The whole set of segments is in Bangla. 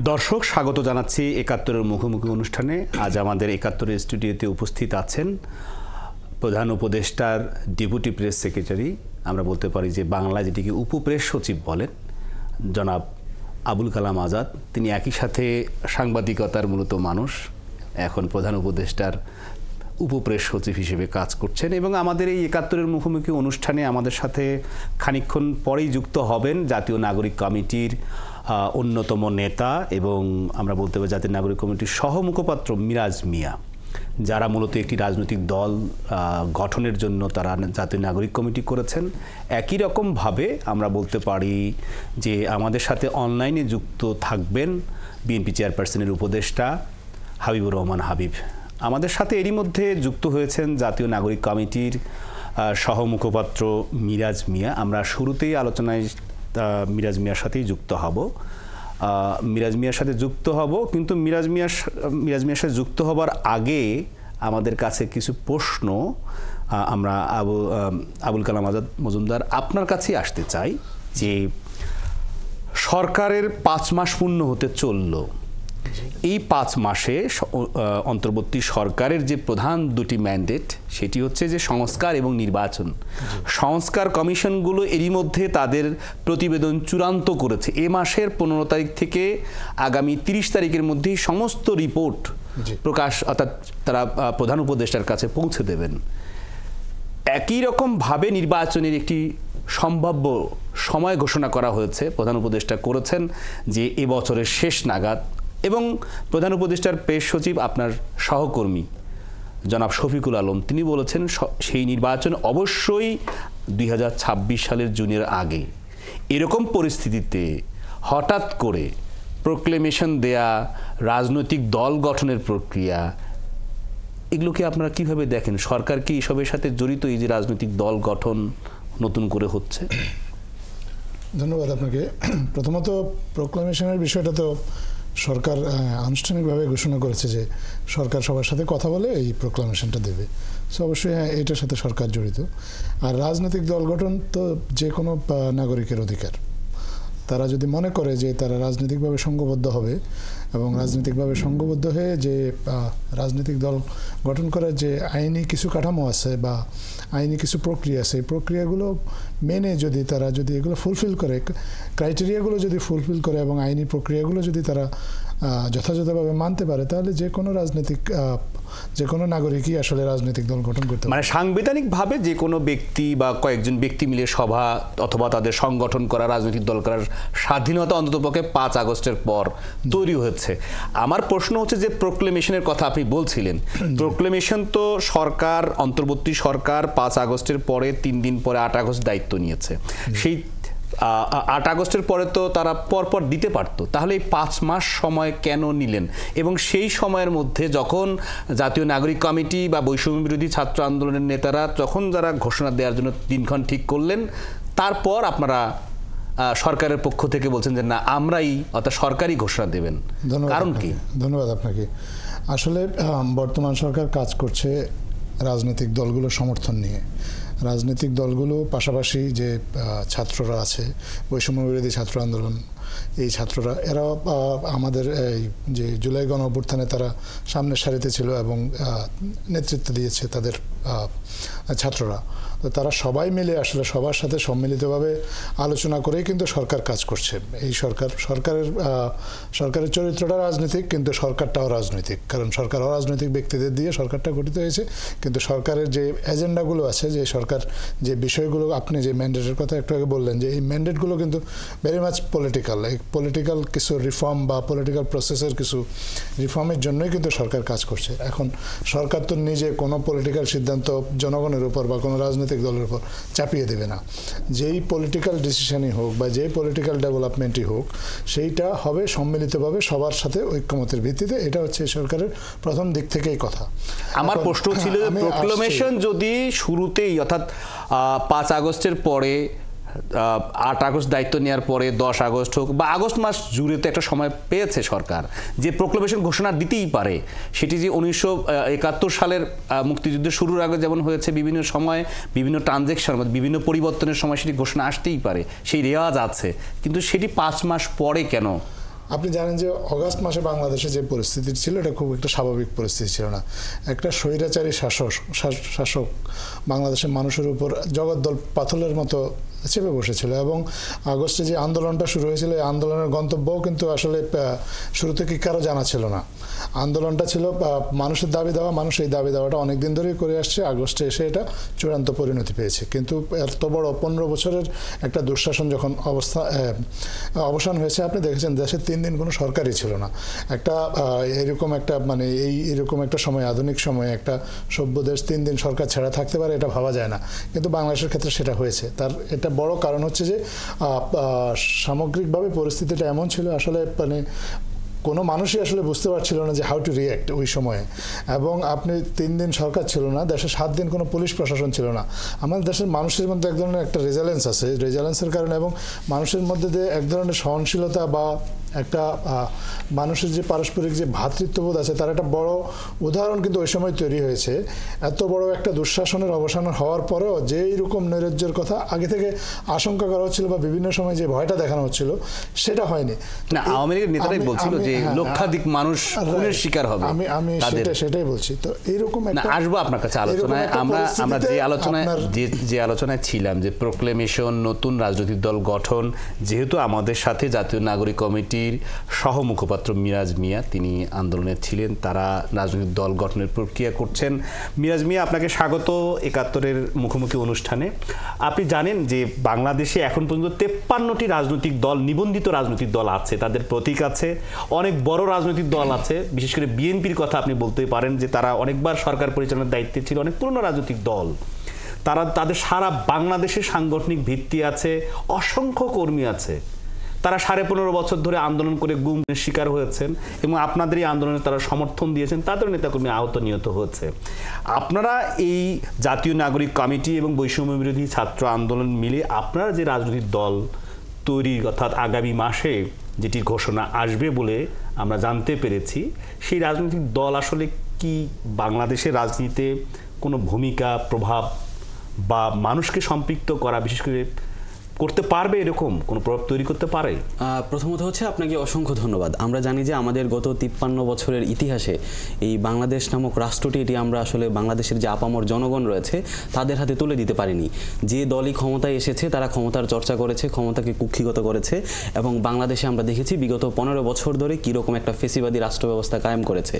দর্শক স্বাগত জানাচ্ছি একাত্তরের মুখোমুখি অনুষ্ঠানে। আজ আমাদের একাত্তরের স্টুডিওতে উপস্থিত আছেন প্রধান উপদেষ্টার ডেপুটি প্রেস সেক্রেটারি, আমরা বলতে পারি যে বাংলা যেটিকে উপপ্রেস সচিব বলেন, জনাব আবুল কালাম আজাদ। তিনি একই সাথে সাংবাদিকতার মূলত মানুষ, এখন প্রধান উপদেষ্টার উপপ্রেস সচিব হিসেবে কাজ করছেন এবং আমাদের এই একাত্তরের মুখোমুখি অনুষ্ঠানে আমাদের সাথে খানিকক্ষণ পরেই যুক্ত হবেন জাতীয় নাগরিক কমিটির অন্যতম নেতা এবং আমরা বলতে পারি জাতীয় নাগরিক কমিটির সহ মুখপাত্র মিরাজ মিয়া, যারা মূলত একটি রাজনৈতিক দল গঠনের জন্য তারা জাতীয় নাগরিক কমিটি করেছেন। একই রকমভাবে আমরা বলতে পারি যে আমাদের সাথে অনলাইনে যুক্ত থাকবেন বিএনপি চেয়ারপারসনের উপদেষ্টা হাবিবুর রহমান হাবিব। আমাদের সাথে এরই মধ্যে যুক্ত হয়েছেন জাতীয় নাগরিক কমিটির সহ মুখপাত্র মিরাজ মিয়া। আমরা শুরুতেই আলোচনায় মিরাজ মিয়ার সাথেই যুক্ত হব। কিন্তু মিরাজ মিয়ার সাথে যুক্ত হবার আগে আমাদের কাছে কিছু প্রশ্ন আমরা আবুল কালাম আজাদ মজুমদার আপনার কাছেই আসতে চাই। যে সরকারের 5 মাস পূর্ণ হতে চলল, এই 5 মাসে অন্তর্বর্তী সরকারের যে প্রধান দুটি ম্যান্ডেট, সেটি হচ্ছে যে সংস্কার এবং নির্বাচন। সংস্কার কমিশনগুলো এরই মধ্যে তাদের প্রতিবেদন চূড়ান্ত করেছে। এ মাসের 15 তারিখ থেকে আগামী 30 তারিখের মধ্যেই সমস্ত রিপোর্ট প্রকাশ, অর্থাৎ তারা প্রধান উপদেষ্টার কাছে পৌঁছে দেবেন। একই রকমভাবে নির্বাচনের একটি সম্ভাব্য সময় ঘোষণা করা হয়েছে, প্রধান উপদেষ্টা করেছেন যে এবছরের শেষ নাগাদ। এবং প্রধান উপদেষ্টার প্রেস সচিব আপনার সহকর্মী জনাব শফিকুল আলম, তিনি বলেছেন সেই নির্বাচন অবশ্যই 2026 সালের জুনের আগে। এরকম পরিস্থিতিতে হঠাৎ করে প্রোক্লেমেশন দেয়া, রাজনৈতিক দল গঠনের প্রক্রিয়া, এগুলোকে আপনারা কিভাবে দেখেন? সরকার কি এসবের সাথে জড়িত, এই যে রাজনৈতিক দল গঠন নতুন করে হচ্ছে? ধন্যবাদ আপনাকে। প্রথমত প্রোক্লামেশনের বিষয়টা তো সরকার আনুষ্ঠানিকভাবে ঘোষণা করেছে যে সরকার সবার সাথে কথা বলে এই প্রোক্লামেশনটা দেবে। সো অবশ্যই হ্যাঁ, এটার সাথে সরকার জড়িত। আর রাজনৈতিক দল গঠন তো যে কোনো নাগরিকের অধিকার। তারা যদি মনে করে যে তারা রাজনৈতিকভাবে সংঘবদ্ধ হবে এবং রাজনৈতিকভাবে সংঘবদ্ধ হয়ে যে রাজনৈতিক দল গঠন করার যে আইনি কিছু কাঠামো আছে বা আইনি কিছু প্রক্রিয়া আছে, এই প্রক্রিয়াগুলো মেনে যদি তারা এগুলো ফুলফিল করে, ক্রাইটেরিয়াগুলো যদি ফুলফিল করে এবং আইনি প্রক্রিয়াগুলো যদি তারা যথাযথভাবে মানতে পারে, তাহলে যে কোনো নাগরিকই আসলে রাজনৈতিক দল গঠন করতে পারে। মানে সাংবিধানিকভাবে যে কোনো ব্যক্তি বা কয়েকজন ব্যক্তি মিলে সভা অথবা তাদের সংগঠন করা, রাজনৈতিক দল করার স্বাধীনতা অন্ততপক্ষে 5 আগস্টের পর তৈরি হয়েছে। আমার প্রশ্ন হচ্ছে যে প্রোক্লেমেশনের কথা আপনি বলছিলেন, প্রোক্লেমেশন তো সরকার, অন্তর্বর্তী সরকার 5 আগস্টের পরে 3 দিন পরে 8 আগস্ট দায়িত্ব নিয়েছে। সেই 8 আগস্টের পরে তো তারা পরপর দিতে পারতো, তাহলে এই 5 মাস সময় কেন নিলেন? এবং সেই সময়ের মধ্যে যখন জাতীয় নাগরিক কমিটি বা বৈষম্য বিরোধী ছাত্র আন্দোলনের নেতারা যখন যারা ঘোষণা দেওয়ার জন্য দিনক্ষণ ঠিক করলেন, তারপর আপনারা সরকারের পক্ষ থেকে বলছেন যে না, আমরাই, অর্থাৎ সরকারই ঘোষণা দেবেন, কারণ কি? ধন্যবাদ আপনাকে। আসলে বর্তমান সরকার কাজ করছে রাজনৈতিক দলগুলোর সমর্থন নিয়ে। রাজনৈতিক দলগুলো পাশাপাশি যে ছাত্ররা আছে, বৈষম্য বিরোধী ছাত্র আন্দোলন, এই ছাত্ররা, এরা আমাদের এই যে জুলাই গণ অভ্যুত্থানে তারা সামনের সারিতে ছিল এবং নেতৃত্ব দিয়েছে তাদের ছাত্ররা। তো তারা সবাই মিলে আসলে সবার সাথে সম্মিলিতভাবে আলোচনা করেই কিন্তু সরকার কাজ করছে। এই সরকারের চরিত্রটা রাজনৈতিক, কিন্তু সরকারটাও রাজনৈতিক, কারণ সরকার অরাজনৈতিক ব্যক্তিদের দিয়ে সরকারটা গঠিত হয়েছে। কিন্তু সরকারের যে এজেন্ডাগুলো আছে, যে সরকার যে বিষয়গুলো, আপনি যে ম্যান্ডেটের কথা একটু আগে বললেন, যে এই ম্যান্ডেটগুলো কিন্তু ভেরি মাচ পলিটিক্যাল। এই পলিটিক্যাল কিছু রিফর্ম বা পলিটিক্যাল প্রসেসের কিছু রিফর্মের জন্যই কিন্তু সরকার কাজ করছে। এখন সরকার তো নিজে কোনো পলিটিক্যাল সিদ্ধান্ত জনগণের উপর বা কোনো রাজনৈতিক দলের উপর চাপিয়ে দেবে না। যেই পলিটিক্যাল ডিসিশনই হোক বা যেই পলিটিক্যাল ডেভেলপমেন্টই হোক, সেইটা হবে সম্মিলিতভাবে সবার সাথে ঐক্যমতের ভিত্তিতে। এটা হচ্ছে সরকারের প্রথম দিক থেকেই কথা। আমার প্রশ্ন ছিল যে প্রোক্লেমেশন যদি শুরুতেই, অর্থাৎ 5 আগস্টের পরে, 8 আগস্ট দায়িত্ব নেওয়ার পরে 10 আগস্ট হোক বা আগস্ট মাস জুড়ে তো একটা সময় পেয়েছে সরকার যে প্রোক্লেমেশন ঘোষণা দিতেই পারে। সেটি যে 1971 সালের মুক্তিযুদ্ধের শুরুর আগে যেমন হয়েছে, বিভিন্ন সময় বিভিন্ন ট্রানজ্যাকশন, বিভিন্ন পরিবর্তনের সময় সেটি ঘোষণা আসতেই পারে, সেই রেওয়াজ আছে। কিন্তু সেটি 5 মাস পরে কেন আপনি জানেন যে অগাস্ট মাসে বাংলাদেশে যে পরিস্থিতি ছিল এটা খুব একটা স্বাভাবিক পরিস্থিতি ছিল না। একটা স্বৈরাচারী শাসক বাংলাদেশের মানুষের উপর জগদ্দল পাথরের মতো চেপে বসেছিল, এবং আগস্টে যে আন্দোলনটা শুরু হয়েছিল এই আন্দোলনের গন্তব্যও কিন্তু আসলে শুরু থেকে কারো জানা ছিল না। আন্দোলনটা ছিল মানুষের দাবি দেওয়া, মানুষ এই দাবি দেওয়াটা অনেকদিন ধরেই করে আসছে, আগস্টে এসে এটা চূড়ান্ত পরিণতি পেয়েছে। কিন্তু এত বড় 15 বছরের একটা দুঃশাসন যখন অবসান হয়েছে, আপনি দেখেছেন দেশে 3 দিন কোনো সরকারই ছিল না। একটা এরকম একটা মানে এরকম একটা সময়, আধুনিক সময়ে একটা সভ্য দেশ 3 দিন সরকার ছাড়া থাকতে পারে এটা ভাবা যায় না, কিন্তু বাংলাদেশের ক্ষেত্রে সেটা হয়েছে। তার এটা বড় কারণ হচ্ছে যে সামগ্রিকভাবে পরিস্থিতিটা এমন ছিল, আসলে মানে কোনো মানুষই আসলে বুঝতে পারছিল না যে হাউ টু রিয়্যাক্ট ওই সময়ে। এবং আপনি 3 দিন সরকার ছিল না, দেশে 7 দিন কোনো পুলিশ প্রশাসন ছিল না। আমাদের দেশের মানুষের মধ্যে এক ধরনের একটা রেজাইলেন্স আছে, রেজাইলেন্সের কারণে এবং মানুষের মধ্যে যে এক ধরনের সহনশীলতা বা একটা মানুষের যে পারস্পরিক যে ভ্রাতৃত্ববোধ আছে তার একটা বড় উদাহরণ কিন্তু ওই সময় তৈরি হয়েছে। এত বড় একটা দুঃশাসনের অবসান হওয়ার পরেও যে এইরকম নৈরাজ্যের কথা আগে থেকে আশঙ্কা করা হচ্ছিল বা বিভিন্ন সময় যে ভয়টা দেখানো হচ্ছিল সেটা হয়নি। না, আওয়ামী লীগের নেতারাই বলছিল যে লক্ষাধিক মানুষ খুনের শিকার হবে। আমি সেটাই বলছি। তো এইরকম একটা আসবো আপনার কাছে আলোচনায়। আমরা যে আলোচনায় ছিলাম যে প্রোক্লেমেশন, নতুন রাজনৈতিক দল গঠন, যেহেতু আমাদের সাথে জাতীয় নাগরিক কমিটির সহ মুখপাত্র মিরাজ মিয়া তিনি আন্দোলনে ছিলেন, তারা রাজনৈতিক দল গঠনের প্রক্রিয়া করছেন। মিরাজ মিয়া, আপনাকে স্বাগত ৭১-এর মুখোমুখি অনুষ্ঠানে। আপনি জানেন যে বাংলাদেশে এখন পর্যন্ত 53টি রাজনৈতিক দল, নিবন্ধিত রাজনৈতিক দল আছে, তাদের প্রতীক আছে। অনেক বড় রাজনৈতিক দল আছে, বিশেষ করে বিএনপির কথা আপনি বলতে পারেন যে তারা অনেকবার সরকার পরিচালনার দায়িত্বে ছিল, অনেক পুরনো রাজনৈতিক দল। তাদের সারা বাংলাদেশে সাংগঠনিক ভিত্তি আছে, অসংখ্য কর্মী আছে। তারা 15.5 বছর ধরে আন্দোলন করে গুমের শিকার হয়েছেন এবং আপনাদের এই আন্দোলনে তারা সমর্থন দিয়েছেন, তাদের নেতাকর্মী আহত নিহত হয়েছে। আপনারা এই জাতীয় নাগরিক কমিটি এবং বৈষম্য বিরোধী ছাত্র আন্দোলন মিলে আপনারা যে রাজনৈতিক দল তৈরির, অর্থাৎ আগামী মাসে যেটি ঘোষণা আসবে বলে আমরা জানতে পেরেছি, সেই রাজনৈতিক দল আসলে কি বাংলাদেশের রাজনীতিতে কোনো ভূমিকা, প্রভাব বা মানুষকে সম্পৃক্ত করা, বিশেষ করে করতে পারবে, এরকম কোনো প্রভাব তৈরি করতে পারে? প্রথমত হচ্ছে আপনাকে অসংখ্য ধন্যবাদ। আমরা জানি যে আমাদের গত 53 বছরের ইতিহাসে এই বাংলাদেশ নামক রাষ্ট্রটি, এটি আমরা আসলে বাংলাদেশের যে আপামর জনগণ রয়েছে তাদের হাতে তুলে দিতে পারিনি। যে দলই ক্ষমতায় এসেছে তারা ক্ষমতার চর্চা করেছে, ক্ষমতাকে কুক্ষিগত করেছে, এবং বাংলাদেশে আমরা দেখেছি বিগত 15 বছর ধরে কীরকম একটা ফেসিবাদী রাষ্ট্র ব্যবস্থা কায়েম করেছে।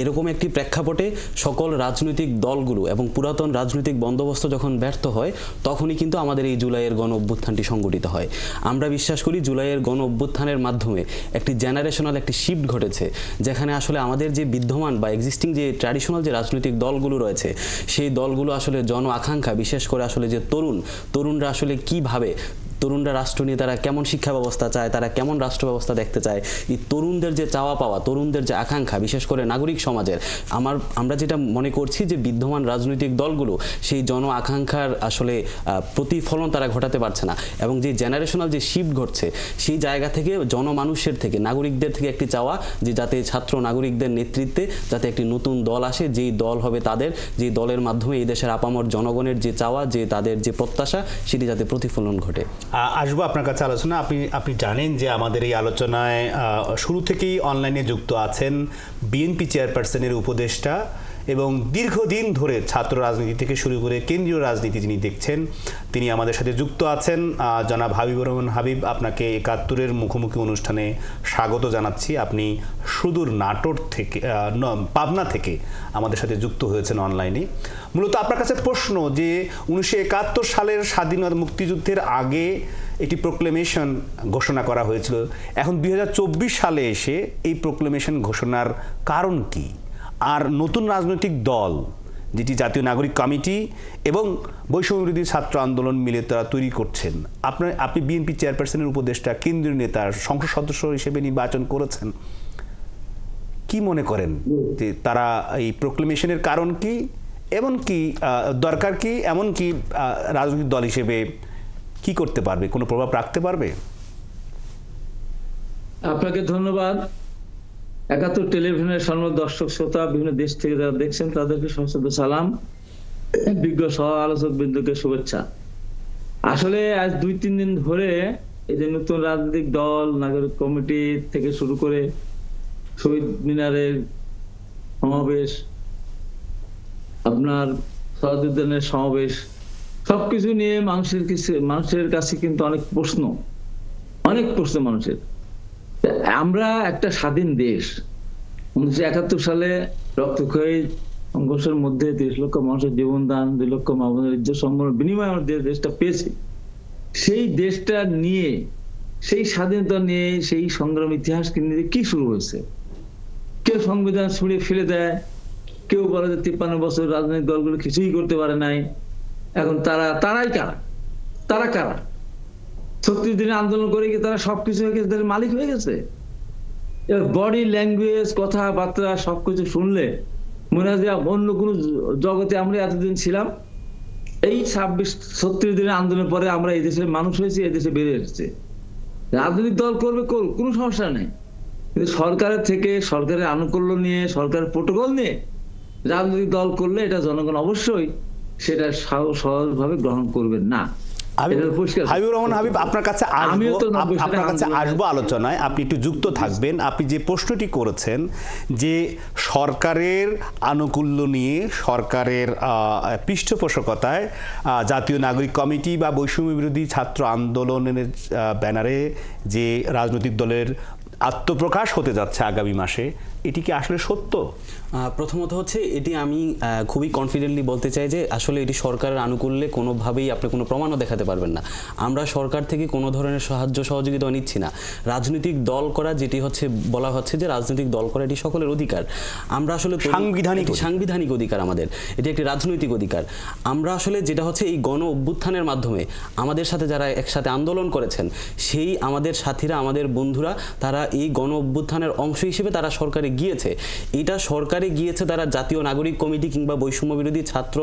এরকম একটি প্রেক্ষাপটে সকল রাজনৈতিক দলগুলো এবং পুরাতন রাজনৈতিক বন্দোবস্ত যখন ব্যর্থ হয়, তখনই কিন্তু আমাদের এই জুলাইয়ের গণ অভ্যুত্থানটি সংগঠিত হয়। আমরা বিশ্বাস করি জুলাইয়ের গণ অভ্যুত্থানের মাধ্যমে একটি জেনারেশনাল একটি শিফট ঘটেছে, যেখানে আসলে আমাদের যে বিদ্যমান বা এক্সিস্টিং যে ট্র্যাডিশনাল যে রাজনৈতিক দলগুলো রয়েছে, সেই দলগুলো আসলে জন আকাঙ্ক্ষা, বিশেষ করে আসলে যে তরুণরা আসলে কিভাবে, তরুণরা রাষ্ট্র নিয়ে তারা কেমন শিক্ষা ব্যবস্থা চায়, তারা কেমন রাষ্ট্র ব্যবস্থা দেখতে চায়, এই তরুণদের যে চাওয়া পাওয়া, তরুণদের যে আকাঙ্ক্ষা, বিশেষ করে নাগরিক সমাজের, আমরা যেটা মনে করছি যে বিদ্যমান রাজনৈতিক দলগুলো সেই জন আকাঙ্ক্ষার আসলে প্রতিফলন তারা ঘটাতে পারছে না, এবং যে জেনারেশনাল যে শিফট ঘটছে সেই জায়গা থেকে জনমানুষের থেকে, নাগরিকদের থেকে একটি চাওয়া যে যাতে ছাত্র নাগরিকদের নেতৃত্বে যাতে একটি নতুন দল আসে, যেই দল হবে তাদের, যেই দলের মাধ্যমে এই দেশের আপামর জনগণের যে চাওয়া, যে তাদের যে প্রত্যাশা, সেটি যাতে প্রতিফলন ঘটে। আসবো আপনার কাছে আলোচনা। আপনি জানেন যে আমাদের এই আলোচনায় শুরু থেকেই অনলাইনে যুক্ত আছেন বিএনপি চেয়ারপারসনের উপদেষ্টা এবং দীর্ঘদিন ধরে ছাত্র রাজনীতি থেকে শুরু করে কেন্দ্রীয় রাজনীতি যিনি দেখছেন, তিনি আমাদের সাথে যুক্ত আছেন। জনাব হাবিবুর রহমান হাবিব, আপনাকে ৭১-এর মুখোমুখি অনুষ্ঠানে স্বাগত জানাচ্ছি। আপনি সুদূর নাটোর থেকে, পাবনা থেকে আমাদের সাথে যুক্ত হয়েছেন অনলাইনে। মূলত আপনার কাছে প্রশ্ন যে 1971 সালের স্বাধীনতা মুক্তিযুদ্ধের আগে একটি প্রোক্লেমেশন ঘোষণা করা হয়েছিল, এখন 2024 সালে এসে এই প্রোক্লেমেশন ঘোষণার কারণ কি? আর নতুন রাজনৈতিক দল যেটি জাতীয় নাগরিক কমিটি এবং বৈষম্য বিরোধী ছাত্র আন্দোলন মিলে তারা তৈরি করছেন, আপনি বিএনপি চেয়ারপারসনের উপদেষ্টা, কেন্দ্রীয় নেতা, সংসদ সদস্য হিসেবে নির্বাচন করেছেন, কি মনে করেন যে তারা এই প্রোক্লেমেশনের কারণ কি, এমনকি দরকার কি, এমনকি রাজনৈতিক দল হিসেবে কি করতে পারবে, কোনো প্রভাব রাখতে পারবে? আপনাকে ধন্যবাদ। ৭১ টেলিভিশনের সম্মানিত দর্শক শ্রোতা, বিভিন্ন দেশ থেকে যারা দেখছেন তাদেরকে সশ্রদ্ধ সালাম, বিজ্ঞ সহ আলোচক বৃন্দকে শুভেচ্ছা। আসলে আজ 2-3 দিন ধরে এই যে নতুন রাজনৈতিক দল, নাগরিক কমিটি থেকে শুরু করে শহীদ মিনারের সমাবেশ, আপনার সহযোদ্ধানের সমাবেশ, সবকিছু নিয়ে মানুষের কাছে কিন্তু অনেক প্রশ্ন মানুষের। আমরা একটা স্বাধীন দেশ, 1971 সালে রক্তক্ষয়ী সংঘর্ষের মধ্যে 30 লক্ষ মানুষের জীবনদান, 2 লক্ষ মা-বোনের ইজ্জত সম্মানের বিনিময়ে আমরা দেশটা পেয়েছি। সেই দেশটা নিয়ে, সেই স্বাধীনতা নিয়ে, সেই সংগ্রাম ইতিহাসকে নিয়ে কি শুরু হয়েছে? কেউ সংবিধান ছুঁড়ে ফেলে দেয়, কেউ বলে যে 53 বছর রাজনৈতিক দলগুলো কিছুই করতে পারে নাই। এখন তারা কারা? 36 দিনে আন্দোলন করে কি তারা সবকিছু হয়ে গেছে, তাদের মালিক হয়ে গেছে? বডি ল্যাঙ্গুয়েজ, কথাবার্তা সবকিছু শুনলে মনে হয় যে অন্য কোনো জগতে আমরা এতদিন ছিলাম। এই 36 দিনের আন্দোলনের পরে আমরা এই দেশের মানুষ হয়েছি, এই দেশে বেড়ে এসেছে। রাজনৈতিক দল করবে, কোনো সমস্যা নেই, কিন্তু সরকারের থেকে, সরকারের আনুকূল্য নিয়ে, সরকারের প্রোটোকল নিয়ে রাজনৈতিক দল করলে এটা জনগণ অবশ্যই সেটা সহজভাবে গ্রহণ করবেন না। হাবিবুর রহমান হাবিব, আপনার কাছে আসবো আলোচনায়, আপনি একটু যুক্ত থাকবেন। আপনি যে প্রশ্নটি করেছেন যে সরকারের আনুকূল্য নিয়ে, সরকারের পৃষ্ঠপোষকতায় জাতীয় নাগরিক কমিটি বা বৈষম্য বিরোধী ছাত্র আন্দোলনের ব্যানারে যে রাজনৈতিক দলের আত্মপ্রকাশ হতে যাচ্ছে আগামী মাসে, এটি কি আসলে সত্য? প্রথমত হচ্ছে এটি আমি খুবই কনফিডেন্টলি বলতে চাই যে আসলে এটি সরকারের আনুকূল্যে কোনোভাবেই আপনি কোনো প্রমাণও দেখাতে পারবেন না। আমরা সরকার থেকে কোনো ধরনের সাহায্য সহযোগিতা নিচ্ছি না। রাজনৈতিক দল করা, যেটি হচ্ছে বলা হচ্ছে যে রাজনৈতিক দল করা এটি সকলের অধিকার। আমরা আসলে সাংবিধানিক অধিকার, আমাদের এটি একটি রাজনৈতিক অধিকার। আমরা আসলে যেটা হচ্ছে এই গণ অভ্যুত্থানের মাধ্যমে আমাদের সাথে যারা একসাথে আন্দোলন করেছেন, সেই আমাদের সাথীরা, আমাদের বন্ধুরা, তারা এই গণ অভ্যুত্থানের অংশ হিসেবে তারা সরকারে গিয়েছে। এটা সরকারে গিয়েছে তারা জাতীয় নাগরিক কমিটি কিংবা বৈষম্য বিরোধী ছাত্র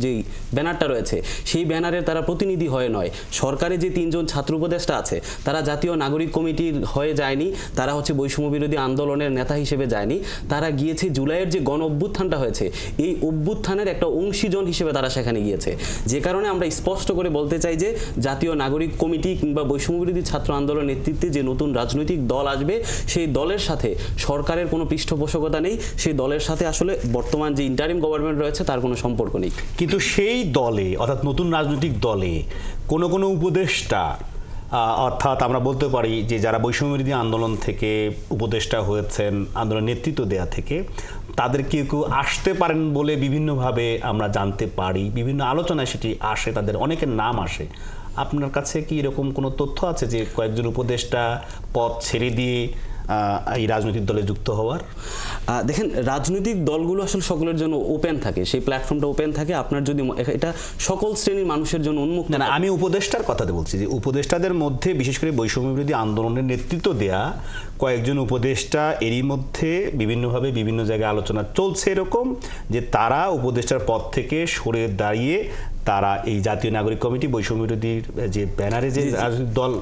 যেই ব্যানারটা রয়েছে সেই ব্যানারের তারা প্রতিনিধি হয়ে নয়। সরকারে যে 3 জন ছাত্র উপদেষ্টা আছে তারা জাতীয় নাগরিক কমিটির হয়ে যায়নি, তারা হচ্ছে বৈষম্য বিরোধী আন্দোলনের নেতা হিসেবে যায়নি, তারা গিয়েছে জুলাইয়ের যে গণ অভ্যুত্থানটা হয়েছে এই অভ্যুত্থানের একটা অংশীজন হিসেবে তারা সেখানে গিয়েছে। যে কারণে আমরা স্পষ্ট করে বলতে চাই যে জাতীয় নাগরিক কমিটি কিংবা বৈষম্য বিরোধী ছাত্র আন্দোলন নেতৃত্বে যে নতুন রাজনৈতিক দল আসবে, সেই দলের সাথে সরকারের কোনো পৃষ্ঠপোষকতা নেই, সেই দলের সাথে আসলে বর্তমান যে ইন্টারিম গভর্নমেন্ট রয়েছে তার কোনো সম্পর্ক নেই। কিন্তু সেই দলে, অর্থাৎ নতুন রাজনৈতিক দলে কোনো উপদেষ্টা, অর্থাৎ আমরা বলতে পারি যে যারা বৈষম্য বিরোধী আন্দোলন থেকে উপদেষ্টা হয়েছেন, আন্দোলন নেতৃত্ব দেয়া থেকে, তাদের কেউ আসতে পারেন বলে বিভিন্নভাবে আমরা জানতে পারি, বিভিন্ন আলোচনায় সেটি আসে, তাদের অনেকের নাম আসে। আপনার কাছে কি এরকম কোনো তথ্য আছে যে কয়েকজন উপদেষ্টা পদ ছেড়ে দিয়ে এই রাজনৈতিক দলে যুক্ত হওয়ার? দেখেন, রাজনৈতিক দলগুলো আসলে সকলের জন্য ওপেন থাকে, সেই প্ল্যাটফর্মটা ওপেন থাকে। আপনার যদি এটা সকল শ্রেণীর মানুষের জন্য উন্মুক্ত না, আমি উপদেষ্টার কথাতে বলছি যে উপদেষ্টাদের মধ্যে বিশেষ করে বৈষম্য বিরোধী আন্দোলনের নেতৃত্ব দেয়া কয়েকজন উপদেষ্টা, এরই মধ্যে বিভিন্নভাবে বিভিন্ন জায়গায় আলোচনা চলছে এরকম যে তারা উপদেষ্টার পদ থেকে সরে দাঁড়িয়ে তারা এই জাতীয় নাগরিক কমিটি বৈষম্য বিরোধীর যে ব্যানারে যে রাজনৈতিক দল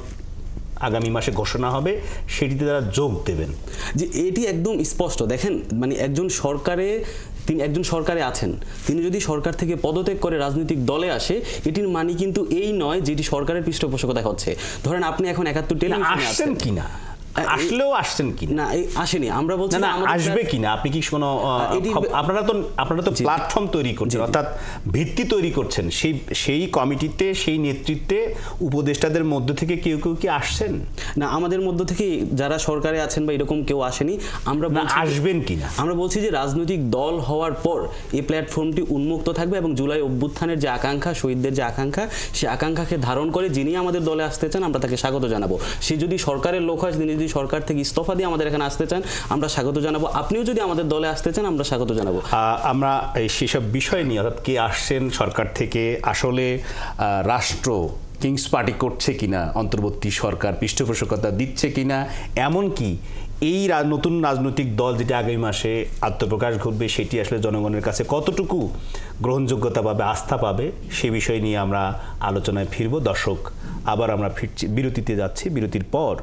আগামী মাসে ঘোষণা হবে সেটিতে তারা যোগ দেবেন। যে এটি একদম স্পষ্ট। দেখেন, মানে একজন সরকারে আছেন, তিনি যদি সরকার থেকে পদত্যাগ করে রাজনৈতিক দলে আসে, এটির মানে কিন্তু এই নয় যেটি সরকারের পৃষ্ঠপোষকতা হচ্ছে। ধরেন আপনি এখন 71 টেলিভিশনে আছেন কিনা, আসলেও আসছেন কি না, আসেনি, আমরা বলছি না আসবে কিনা। আপনি কি কোনো আপনারা তো প্ল্যাটফর্ম তৈরি করছেন, অর্থাৎ ভিত্তি তৈরি করছেন, সেই কমিটিতে, সেই নেতৃত্বে উপদেষ্টাদের মধ্য থেকে কেউ কি আসছেন? না, আমাদের মধ্য থেকে যারা সরকারে আছেন বা এরকম কেউ আসেনি। আমরা আসবেন কিনা আমরা বলছি যে রাজনৈতিক দল হওয়ার পর এই প্ল্যাটফর্মটি উন্মুক্ত থাকবে এবং জুলাই অভ্যুত্থানের যে আকাঙ্ক্ষা, শহীদদের যে আকাঙ্ক্ষা, সেই আকাঙ্ক্ষাকে ধারণ করে যিনি আমাদের দলে আসতে চান আমরা তাকে স্বাগত জানাবো। সে যদি সরকারের লোক হয়, তিনি যদি সরকার থেকে ইস্তফা দিয়ে আমাদের এখানে আসতে চান আমরা স্বাগত জানাবো। আপনিও যদি আমাদের দলে আসতে চান আমরা স্বাগত জানাবো। আমরা সেসব বিষয় নিয়ে, অর্থাৎ কে আসছেন সরকার থেকে, আসলে রাষ্ট্র কিংস পার্টি করছে কিনা, অন্তর্বর্তী সরকার পৃষ্ঠপোষকতা দিচ্ছে কিনা, এমনকি এই নতুন রাজনৈতিক দল যেটা আগামী মাসে আত্মপ্রকাশ ঘটবে সেটি আসলে জনগণের কাছে কতটুকু গ্রহণযোগ্যতা পাবে, আস্থা পাবে, সে বিষয় নিয়ে আমরা আলোচনায় ফিরব। দর্শক, আবার আমরা ফিরছি, বিরতিতে যাচ্ছি। বিরতির পর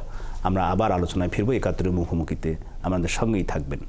আমরা আবার আলোচনায় ফিরবো। ৭১ মুখোমুখিতে আমাদের সঙ্গেই থাকবেন।